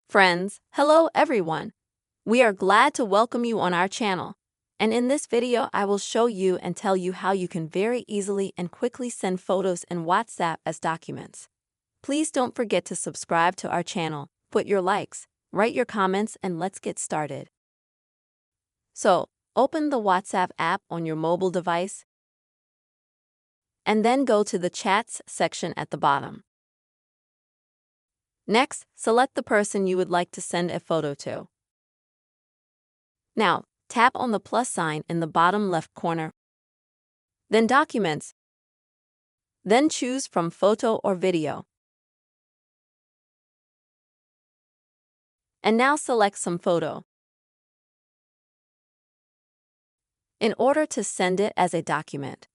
Friends, hello everyone. We are glad to welcome you on our channel. And in this video, I will show you and tell you how you can very easily and quickly send photos in WhatsApp as documents. Please don't forget to subscribe to our channel, put your likes, write your comments, and let's get started. So, open the WhatsApp app on your mobile device, and then go to the Chats section at the bottom. Next, select the person you would like to send a photo to. Now, tap on the plus sign in the bottom left corner. Then Documents. Then choose from Photo or Video. And now select some photo. In order to send it as a document.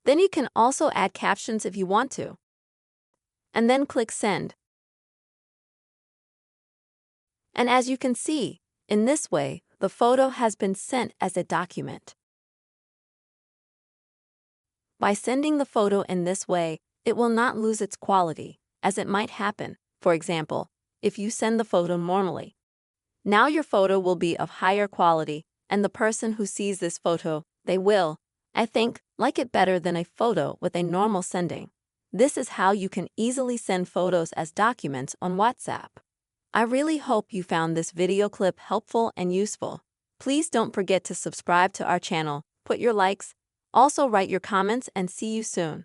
Then you can also add captions if you want to. And then click Send. And as you can see, in this way, the photo has been sent as a document. By sending the photo in this way, it will not lose its quality, as it might happen, for example, if you send the photo normally. Now your photo will be of higher quality, and the person who sees this photo, they will, I think, like it better than a photo with a normal sending. This is how you can easily send photos as documents on WhatsApp. I really hope you found this video clip helpful and useful. Please don't forget to subscribe to our channel, put your likes, also write your comments, and see you soon.